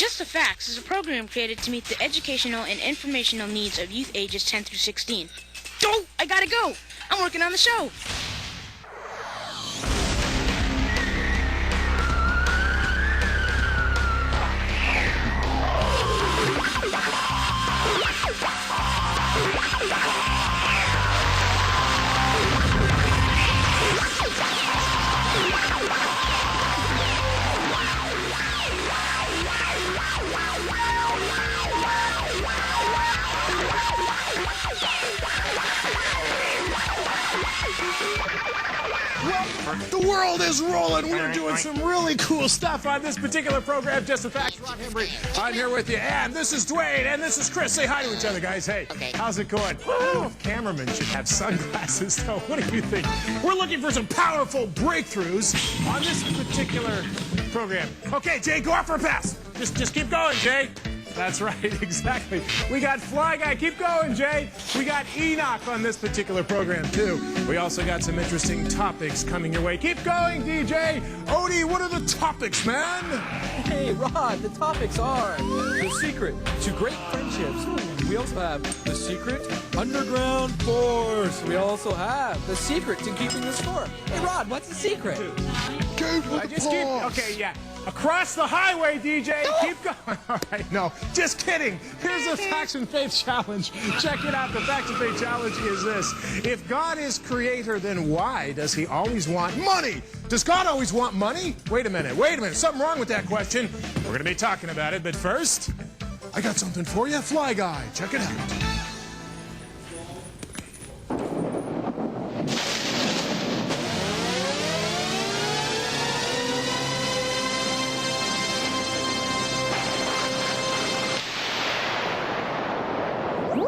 Just the Facts is a program created to meet the educational and informational needs of youth ages 10 through 16. Oh, I gotta go. I'm working on the show. The world is rolling. We're doing some really cool stuff on this particular program. Just the Facts. Rod Hembree, I'm here with you. And this is Dwayne. And this is Chris. Say hi to each other, guys. Hey, how's it going? I don't know if cameramen should have sunglasses, though. What do you think? We're looking for some powerful breakthroughs on this particular program. Okay, Jay, go out for a pass. Just keep going, Jay. That's right, exactly. We got Fly Guy. Keep going, Jay. We got Enoch on this particular program, too. We also got some interesting topics coming your way. Keep going, DJ. Odie, what are the topics, man? Hey, Rod, the topics are the secret to great friendships. We also have the secret underground force. We also have the secret to keeping the score. Hey, Rod, what's the secret? Okay, yeah. Across the highway, DJ. Keep going. All right, no, just kidding. Here's the Facts and Faith Challenge. Check it out. The Facts and Faith Challenge is this. If God is creator, then why does he always want money? Does God always want money? Wait a minute. Something wrong with that question. We're going to be talking about it, but first, I got something for you. Fly Guy. Check it out.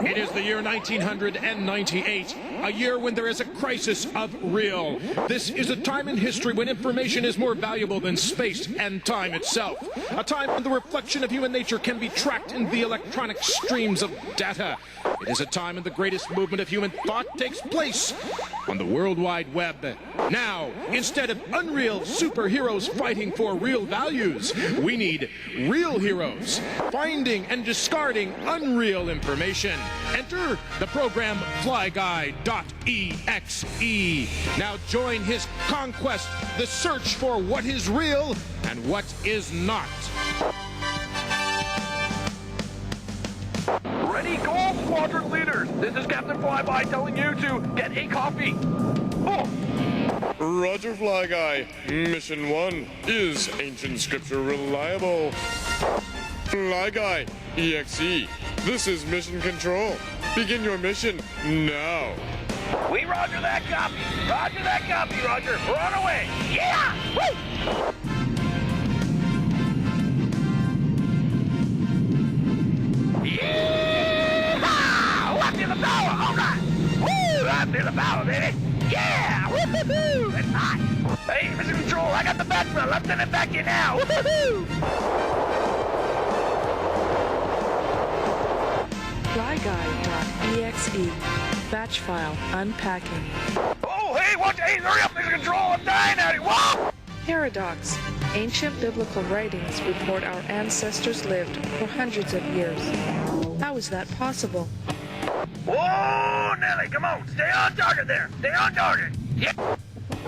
It is the year 1998, a year when there is a crisis of real. This is a time in history when information is more valuable than space and time itself. A time when the reflection of human nature can be tracked in the electronic streams of data. It is a time when the greatest movement of human thought takes place on the World Wide Web. Now, instead of unreal superheroes fighting for real values, we need real heroes finding and discarding unreal information. Enter the program FlyGuy.exe. Now join his conquest, the search for what is real and what is not. Ready, go, squadron leaders! This is Captain Flyby telling you to get a coffee. Oh. Roger, Fly Guy. Mission 1. Is ancient scripture reliable? Fly Guy, EXE. This is mission control. Begin your mission now. We roger that copy. Roger that copy, Roger. We're on our way. Yeah! Woo! Yeah! Left in the power, all right! Woo! Left in the power, baby! Yeah! Woo-hoo-hoo! It's hot! Hey, mission control, I got the batch for Lieutenant back in now! Woo-hoo-hoo! FlyGuy.exe. Batch file unpacking. Oh, hey, watch! Hey, hurry up, mission control! I'm dying out here! Whoa! Paradox. Ancient biblical writings report our ancestors lived for hundreds of years. How is that possible? Whoa, Nelly, come on! Stay on target there! Stay on target! Yeah!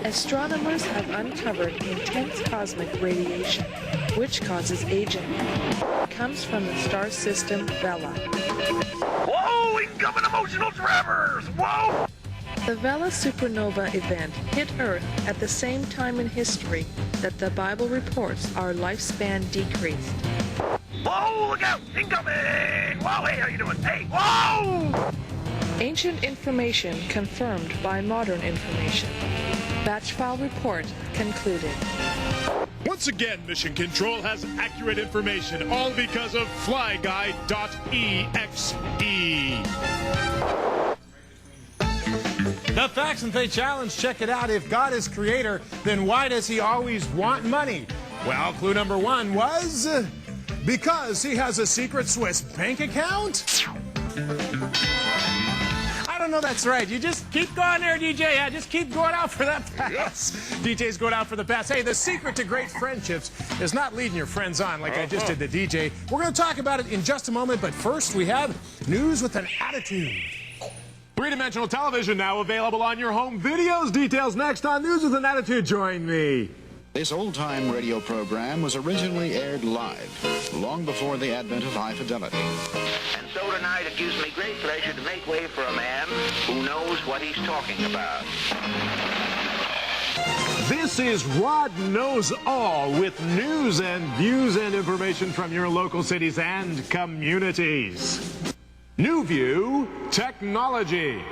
Astronomers have uncovered intense cosmic radiation, which causes aging. It comes from the star system Vela. Whoa, incoming emotional tremors! Whoa! The Vela supernova event hit Earth at the same time in history that the Bible reports our lifespan decreased. Whoa, look out! Incoming! Whoa, hey, how you doing? Hey, whoa! Ancient information confirmed by modern information. Batch file report concluded. Once again, Mission Control has accurate information, all because of FlyGuy.exe. The Facts and Faith Challenge. Check it out. If God is creator, then why does he always want money? Well, clue number 1 was because he has a secret Swiss bank account. I don't don't know that's right. You just keep going there, DJ. Yeah, just keep going out for that pass. DJ's going out for the pass. Hey, the secret to great friendships is not leading your friends on like I just did to DJ. We're going to talk about it in just a moment, but first we have news with an attitude. Three-dimensional television now available on your home videos. Details next on News with an Attitude. Join me. This old-time radio program was originally aired live, long before the advent of high fidelity. And so tonight it gives me great pleasure to make way for a man who knows what he's talking about. This is Rod Knows All with news and views and information from your local cities and communities. New View Technology.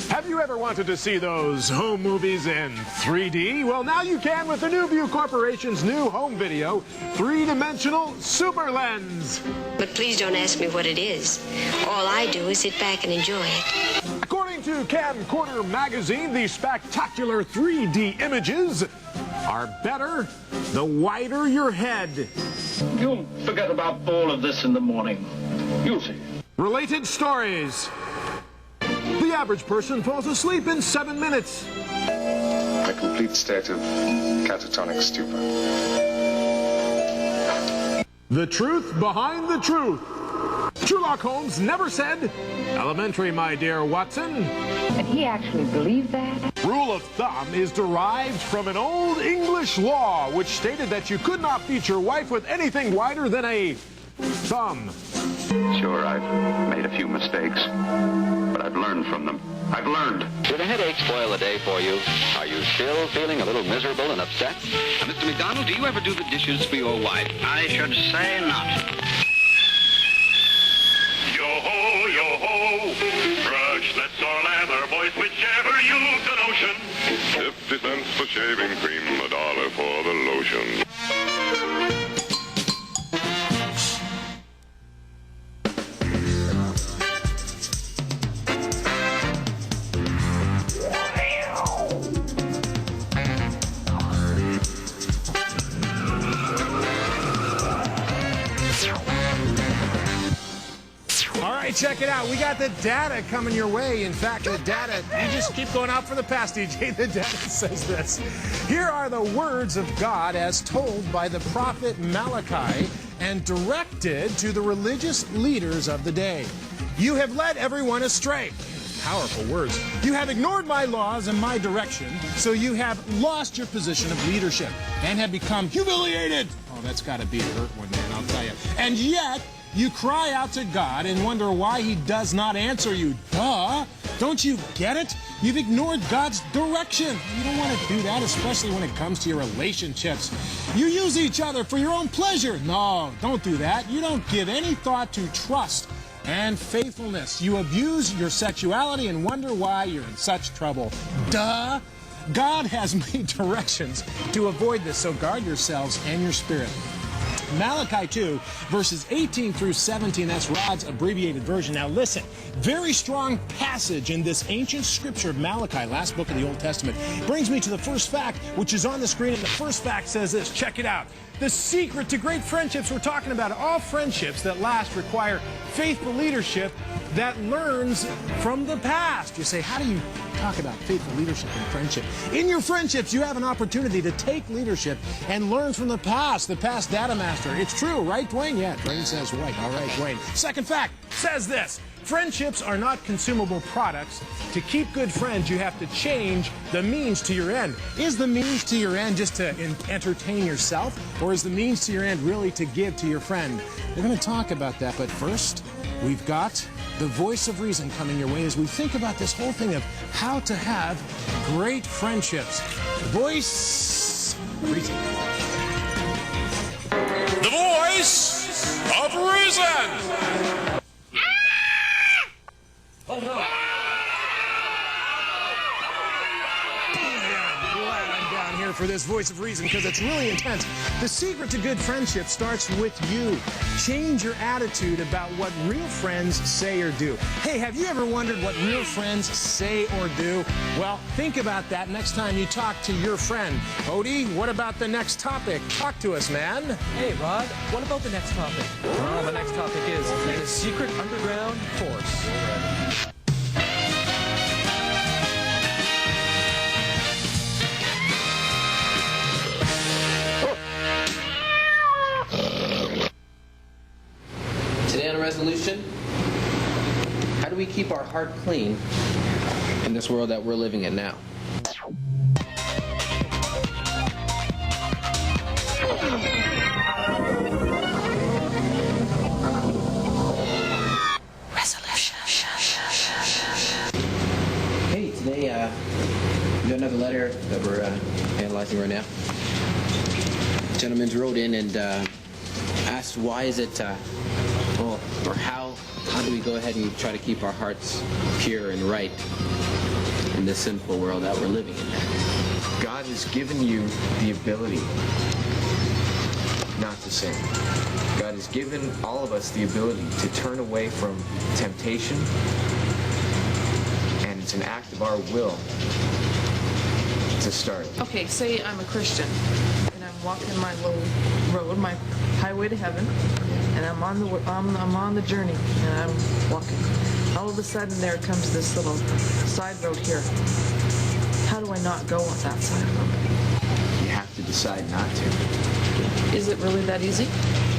Have you ever wanted to see those home movies in 3D? Well, now you can with the New View Corporation's new home video, three-dimensional super lens. But please don't ask me what it is. All I do is sit back and enjoy it. According to Camcorder Magazine, the spectacular 3D images are better the wider your head. You'll forget about all of this in the morning. You'll see. Related stories. The average person falls asleep in 7 minutes. A complete state of catatonic stupor. The truth behind the truth. Sherlock Holmes never said, "Elementary, my dear Watson." And he actually believed that? Rule of thumb is derived from an old English law which stated that you could not beat your wife with anything wider than a thumb. Sure, I've made a few mistakes, but I've learned from them. I've learned. Did a headache spoil the day for you? Are you still feeling a little miserable and upset? Mr. McDonald, do you ever do the dishes for your wife? I should say not. Yo-ho, yo-ho, brush, let's all lather, boys, whichever you've the notion. 50 cents for shaving cream, $1 for the lotion. Check it out. We got the data coming your way. In fact, the data, you just keep going out for the pass, DJ. The data says this. Here are the words of God as told by the prophet Malachi and directed to the religious leaders of the day. You have led everyone astray. Powerful words. You have ignored my laws and my direction, so you have lost your position of leadership and have become humiliated. Oh, that's got to be a hurt one, man, I'll tell you. And yet, you cry out to God and wonder why he does not answer you. Duh! Don't you get it? You've ignored God's direction. You don't want to do that, especially when it comes to your relationships. You use each other for your own pleasure. No, don't do that. You don't give any thought to trust and faithfulness. You abuse your sexuality and wonder why you're in such trouble. Duh! God has made directions to avoid this, so guard yourselves and your spirit. Malachi 2, verses 18 through 17, that's Rod's abbreviated version. Now listen, very strong passage in this ancient scripture of Malachi, last book of the Old Testament, brings me to the first fact, which is on the screen, and the first fact says this, check it out. The secret to great friendships we're talking about, all friendships that last require faithful leadership that learns from the past. You say, how do you talk about faithful leadership and friendship? In your friendships, you have an opportunity to take leadership and learn from the past data master. It's true, right, Dwayne? Yeah, Dwayne says right. All right, Dwayne. Second fact says this. Friendships are not consumable products. To keep good friends, you have to change the means to your end. Is the means to your end just to entertain yourself, or is the means to your end really to give to your friend? We're going to talk about that, but first, we've got the voice of reason coming your way as we think about this whole thing of how to have great friendships. Voice of reason. The voice of reason. Oh, no. For this voice of reason, because it's really intense. The secret to good friendship starts with you. Change your attitude about what real friends say or do. Hey, have you ever wondered what real friends say or do? Well, think about that next time you talk to your friend. Odie, what about the next topic? Talk to us, man. Hey, Rod, what about the next topic? Well, the next topic is the secret underground force. keep our heart clean in this world that we're living in now. Hey, today we got another letter that we're analyzing right now. Gentleman wrote in and asked why is it, or how do we go ahead and try to keep our hearts pure and right in this sinful world that we're living in now? God has given you the ability not to sin. God has given all of us the ability to turn away from temptation, and it's an act of our will to start. Okay, say I'm a Christian, and I'm walking my little road, my highway to heaven, and I'm on the journey, and I'm walking. All of a sudden, there comes this little side road here. How do I not go on that side road? You have to decide not to. Is it really that easy?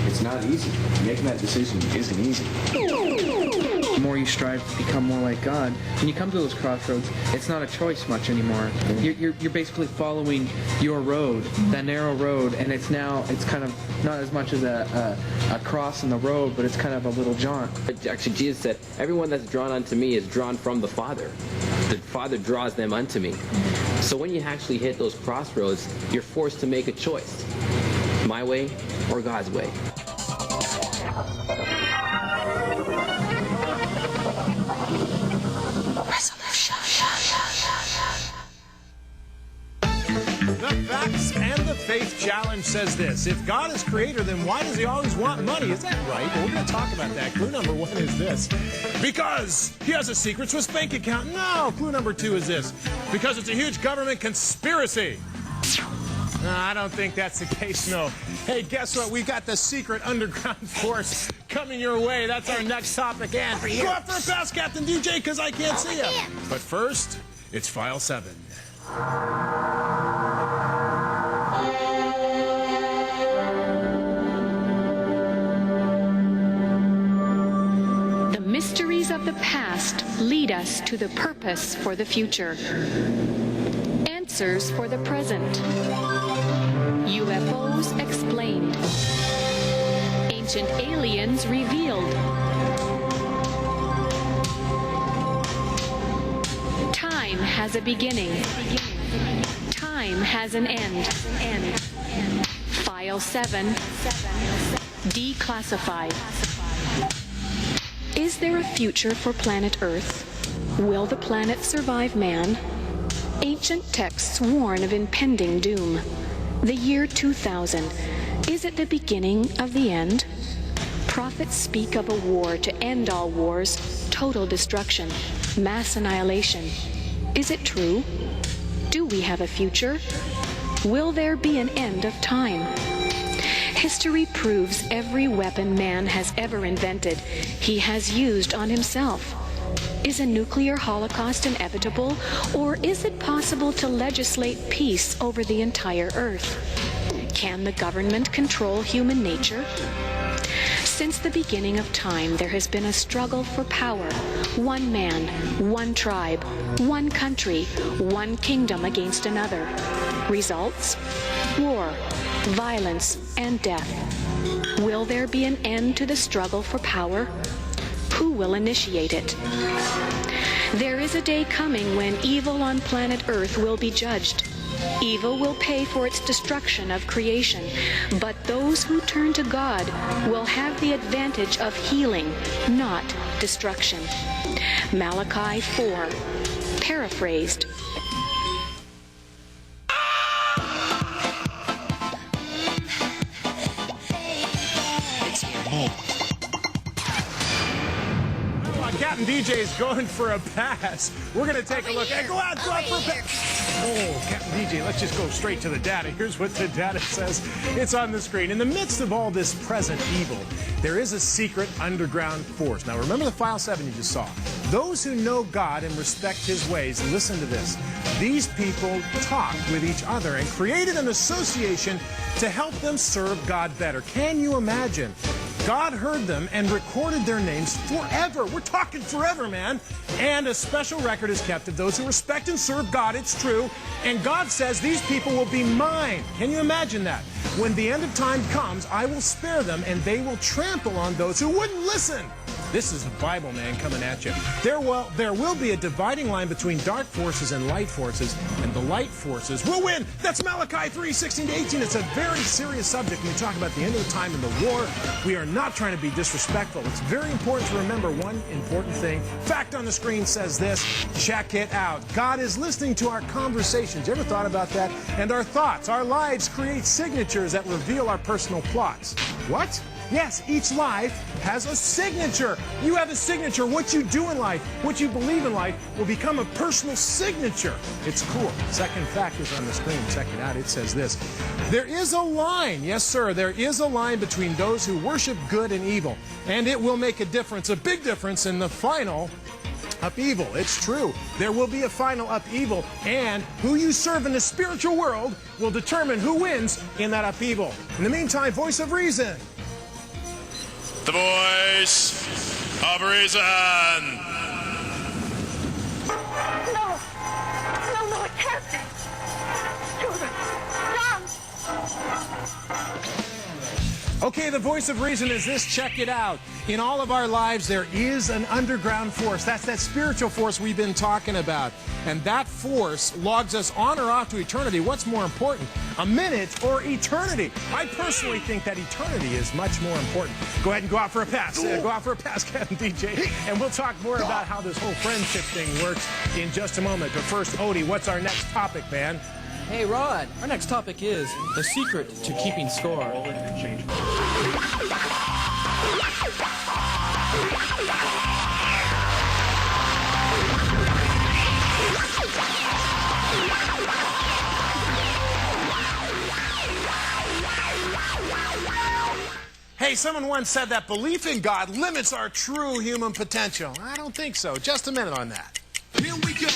It's not easy. Making that decision isn't easy. The more you strive to become more like God, when you come to those crossroads, it's not a choice much anymore. You're basically following your road, that narrow road, and it's kind of not as much as a cross in the road, but it's kind of a little jaunt. Actually, Jesus said, everyone that's drawn unto me is drawn from the Father. The Father draws them unto me. So when you actually hit those crossroads, you're forced to make a choice. My way or God's way. The Facts and the Faith Challenge says this: if God is creator, then why does he always want money? Is that right? Well, we're going to talk about that. Clue number 1 is this: because he has a secret Swiss bank account. No, clue number 2 is this: because it's a huge government conspiracy. No, I don't think that's the case, no. Hey, guess what? We've got the secret underground force coming your way. That's our next topic. And go out for a pass, Captain DJ, because I can't see you. But first, it's File 7. The mysteries of the past lead us to the purpose for the future. Answers for the present. UFOs explained. Ancient aliens revealed. Time has a beginning. Time has an end. File 7. Declassified. Is there a future for planet Earth? Will the planet survive man? Ancient texts warn of impending doom. The year 2000. Is it the beginning of the end? Prophets speak of a war to end all wars, total destruction, mass annihilation. Is it true? Do we have a future? Will there be an end of time? History proves every weapon man has ever invented, he has used on himself. Is a nuclear holocaust inevitable, or is it possible to legislate peace over the entire Earth? Can the government control human nature? Since the beginning of time, there has been a struggle for power. One man, one tribe, one country, one kingdom against another. Results? War, violence, and death. Will there be an end to the struggle for power? Who will initiate it? There is a day coming when evil on planet Earth will be judged. Evil will pay for its destruction of creation, but those who turn to God will have the advantage of healing, not destruction. Malachi 4. Paraphrased. Captain DJ is going for a pass. We're going to take a look. Hey, go out for a pass. Oh, Captain DJ, let's just go straight to the data. Here's what the data says. It's on the screen. In the midst of all this present evil, there is a secret underground force. Now, remember the File 7 you just saw. Those who know God and respect his ways, listen to this. These people talk with each other and created an association to help them serve God better. Can you imagine? God heard them and recorded their names forever. We're talking forever, man. And a special record is kept of those who respect and serve God. It's true. And God says these people will be mine. Can you imagine that? When the end of time comes, I will spare them, and they will trample on those who wouldn't listen. This is the Bible, man, coming at you. There will be a dividing line between dark forces and light forces, and the light forces will win. That's Malachi 3:16-18. It's a very serious subject when we talk about the end of the time and the war. We are not trying to be disrespectful. It's very important to remember one important thing. Fact on the screen says this. Check it out. God is listening to our conversations. You ever thought about that? And our thoughts, our lives create signatures that reveal our personal plots. What? Yes, each life has a signature. You have a signature. What you do in life, what you believe in life, will become a personal signature. It's cool. Second fact is on the screen. Check it out. It says this. There is a line, yes, sir, there is a line between those who worship good and evil, and it will make a difference, a big difference in the final upheaval. It's true. There will be a final upheaval, and who you serve in the spiritual world will determine who wins in that upheaval. In the meantime, voice of reason. The voice of reason. No, it can't be. Children, run! Okay, the voice of reason is this. Check it out. In all of our lives, there is an underground force. That's that spiritual force we've been talking about. And that force logs us on or off to eternity. What's more important, a minute or eternity? I personally think that eternity is much more important. Go ahead and go out for a pass. Go out for a pass, Captain DJ. And we'll talk more about how this whole friendship thing works in just a moment. But first, Odie, what's our next topic, man? Hey, Rod, our next topic is the secret to keeping score. Hey, someone once said that belief in God limits our true human potential. I don't think so. Just a minute on that. Here we go.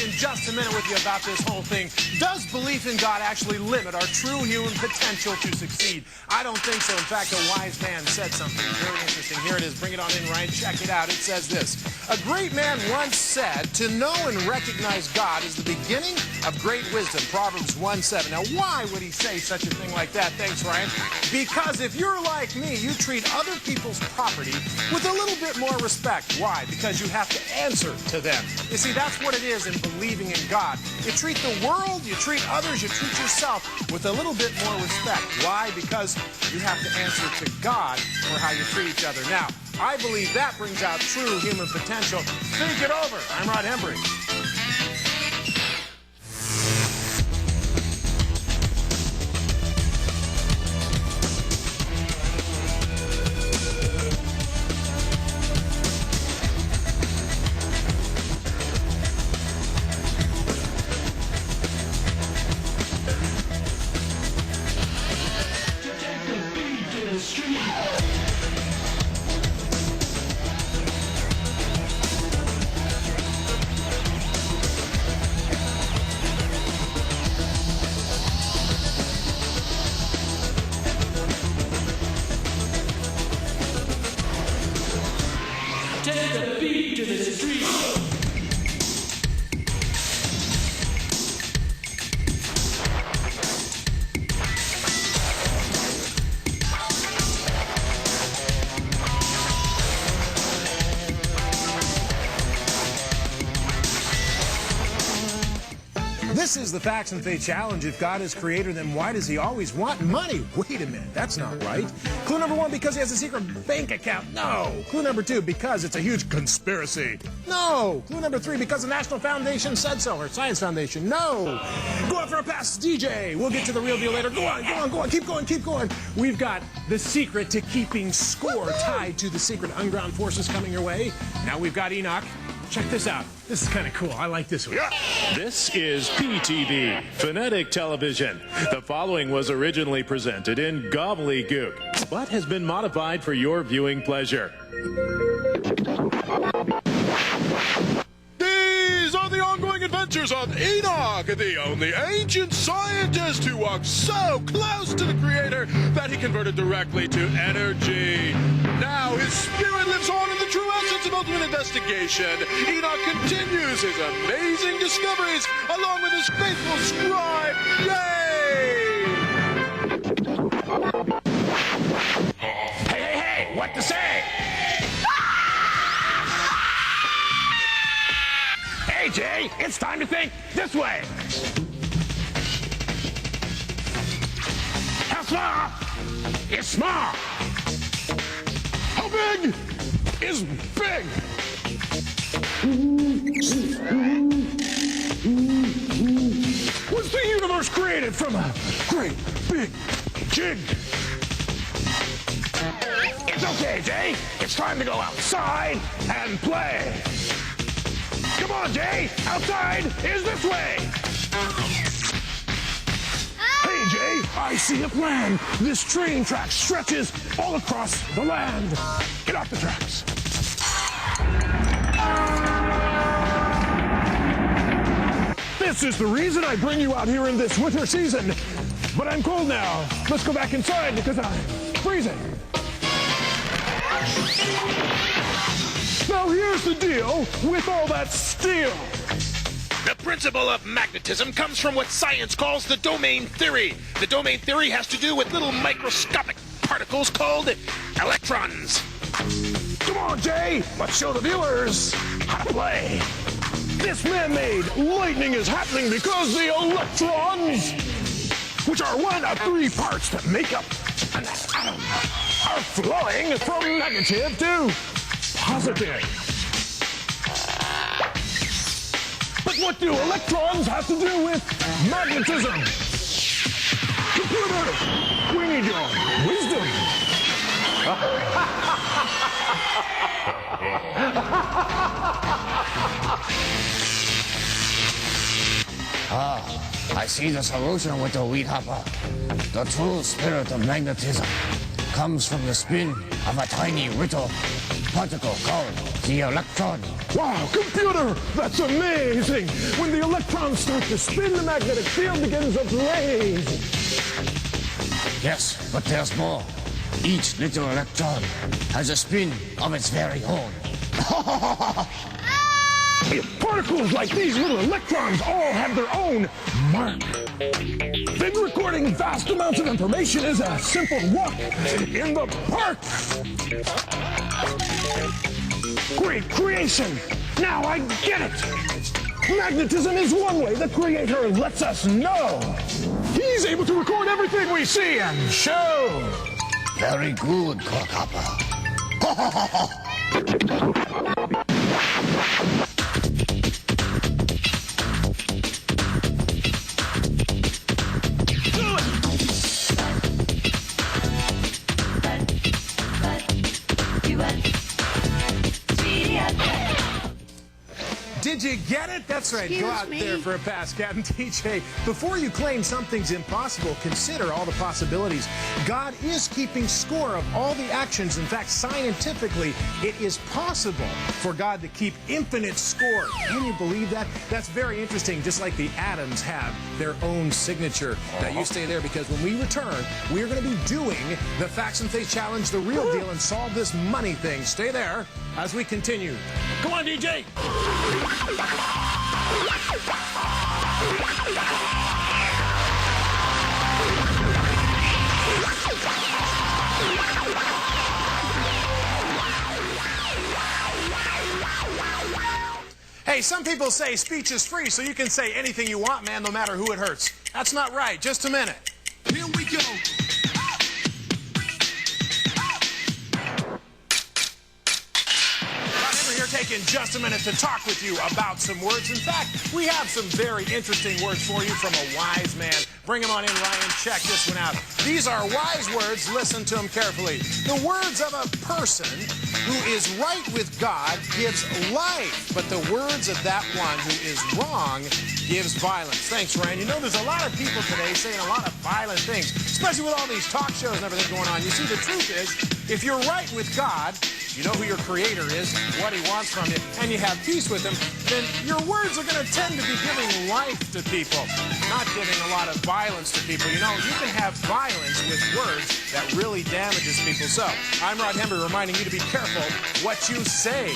In just a minute with you about this whole thing. Does belief in God actually limit our true human potential to succeed? I don't think so. In fact, a wise man said something very interesting. Here it is. Bring it on in, Ryan. Check it out. It says this. A great man once said, to know and recognize God is the beginning of great wisdom. Proverbs 1:7. Now, why would he say such a thing like that? Thanks, Ryan. Because if you're like me, you treat other people's property with a little bit more respect. Why? Because you have to answer to them. You see, that's what it is in believing in God. You treat the world, you treat others, you treat yourself with a little bit more respect. Why? Because you have to answer to God for how you treat each other. Now, I believe that brings out true human potential. Think it over. I'm Rod Hembree. This is the Facts and Faith Challenge. If God is creator, then why does he always want money? Wait a minute, that's not right. Clue number 1, because he has a secret bank account. No. Clue number 2, because it's a huge conspiracy. No. Clue number 3, because the National Foundation said so, or Science Foundation. No. Go out for a pass, DJ. We'll get to the real deal later. Go on. Keep going. We've got the secret to keeping score tied to the secret underground forces coming your way. Now we've got Enoch. Check this out. This is kind of cool. I like this one. This is PTV, Phonetic Television. The following was originally presented in gobbledygook, but has been modified for your viewing pleasure. These are the ongoing thrilling adventures of Enoch, the only ancient scientist who walked so close to the Creator that he converted directly to energy. Now his spirit lives on in the true essence of ultimate investigation. Enoch continues his amazing discoveries along with his faithful scribe. Yay! Hey, what to say? Hey, Jay, it's time to think this way. How small is small? How big is big? Was the universe created from a great big jig? It's okay, Jay. It's time to go outside and play. Come on, Jay. Outside is this way. Hey, Jay, I see a plan. This train track stretches all across the land. Get off the tracks. This is the reason I bring you out here in this winter season. But I'm cold now. Let's go back inside because I'm freezing. Now here's the deal with all that steel. The principle of magnetism comes from what science calls the domain theory. The domain theory has to do with little microscopic particles called electrons. Come on, Jay, let's show the viewers how to play. This man-made lightning is happening because the electrons, which are one of three parts that make up an atom, are flowing from negative to positive. But what do electrons have to do with magnetism? Computer, we need your wisdom. I see the solution with the wheat hopper. The true spirit of magnetism comes from the spin of a tiny little particle called the electron. Wow, computer, that's amazing! When the electrons start to spin, the magnetic field begins ablaze. Yes, but there's more. Each little electron has a spin of its very own. If particles like these little electrons all have their own mark, then recording vast amounts of information is a simple walk in the park. Great creation! Now I get it! Magnetism is one way the Creator lets us know. He's able to record everything we see and show. Very good, Corkhopper. Did you get it? That's right. Go out there for a pass, Captain TJ. Before you claim something's impossible, consider all the possibilities. God is keeping score of all the actions. In fact, scientifically, it is possible for God to keep infinite score. Can you believe that? That's very interesting, just like the atoms have their own signature. Now, you stay there because when we return, we're going to be doing the Facts and Faith Challenge, the real deal, and solve this money thing. Stay there as we continue. Come on, DJ! Hey, some people say speech is free, so you can say anything you want, man, no matter who it hurts. That's not right. Just a minute. Here we go. Taking just a minute to talk with you about some words. In fact, we have some very interesting words for you from a wise man. Bring them on in, Ryan. Check this one out. These are wise words. Listen to them carefully. The words of a person who is right with God gives life, but the words of that one who is wrong gives violence. Thanks, Ryan. You know, there's a lot of people today saying a lot of violent things, especially with all these talk shows and everything going on. You see, the truth is, if you're right with God, you know who your creator is, what he wants from you, and you have peace with him, then your words are going to tend to be giving life to people, not giving a lot of violence to people. You know, you can have violence with words that really damages people. So, I'm Rod Hembree reminding you to be careful what you say.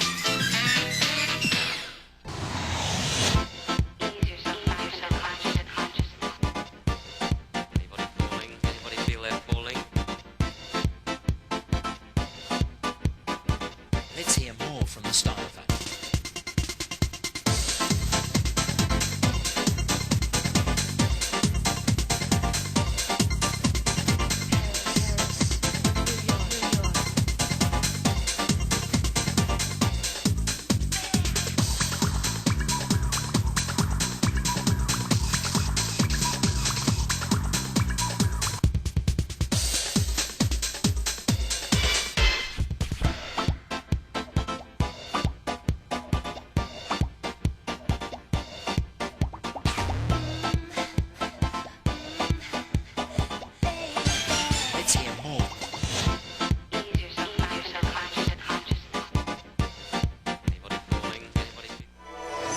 Let's hear more from the Star Speck.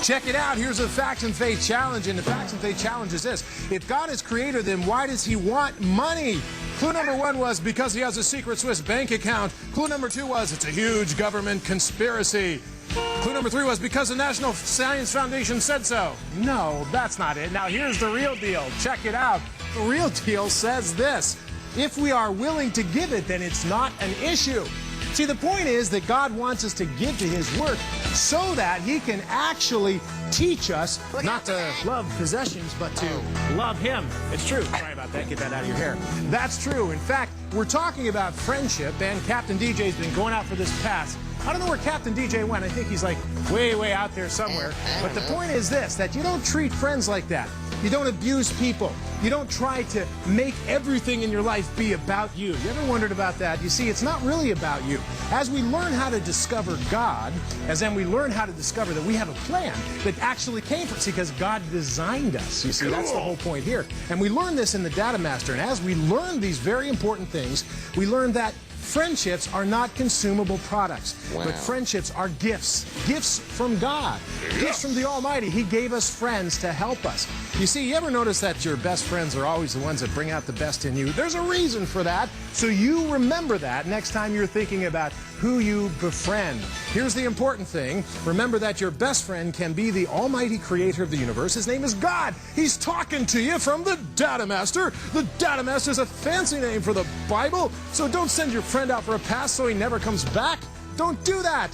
Check it out. Here's a Facts and Faith challenge, and the Facts and Faith challenge is this. If God is creator, then why does he want money? Clue number 1 was because he has a secret Swiss bank account. Clue number 2 was it's a huge government conspiracy. Clue number 3 was because the National Science Foundation said so. No, that's not it. Now here's the real deal. Check it out. The real deal says this. If we are willing to give it, then it's not an issue. See, the point is that God wants us to give to his work so that he can actually teach us not to love possessions, but to love him. It's true. Sorry about that. Get that out of your hair. That's true. In fact, we're talking about friendship, and Captain DJ's been going out for this pass. I don't know where Captain DJ went. I think he's like way, way out there somewhere. But the point is this, that you don't treat friends like that. You don't abuse people. You don't try to make everything in your life be about you. You ever wondered about that? You see, it's not really about you. As we learn how to discover God, as then we learn how to discover that we have a plan that actually came from us, because God designed us. You see, that's the whole point here. And we learn this in the Data Master. And as we learn these very important things, we learn that friendships are not consumable products, but friendships are gifts. Gifts from God. Gifts from the Almighty. He gave us friends to help us. You see, you ever notice that your best friends are always the ones that bring out the best in you? There's a reason for that, so you remember that next time you're thinking about who you befriend. Here's the important thing. Remember that your best friend can be the almighty creator of the universe. His name is God. He's talking to you from the Data Master. The Data Master is a fancy name for the Bible, so don't send your friend out for a pass so he never comes back. Don't do that.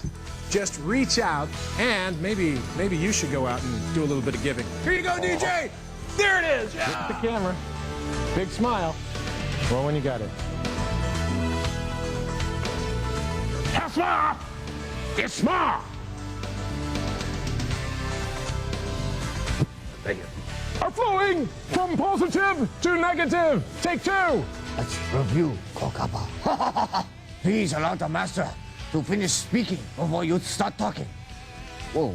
Just reach out, and maybe you should go out and do a little bit of giving. Here you go, DJ. There it is. Yeah. Look at the camera. Big smile. Well, when you got it. Small! It's small! Thank you. Are flowing from positive to negative. Take 2. Let's review, Kokapa. Please allow the master to finish speaking before you start talking. Whoa.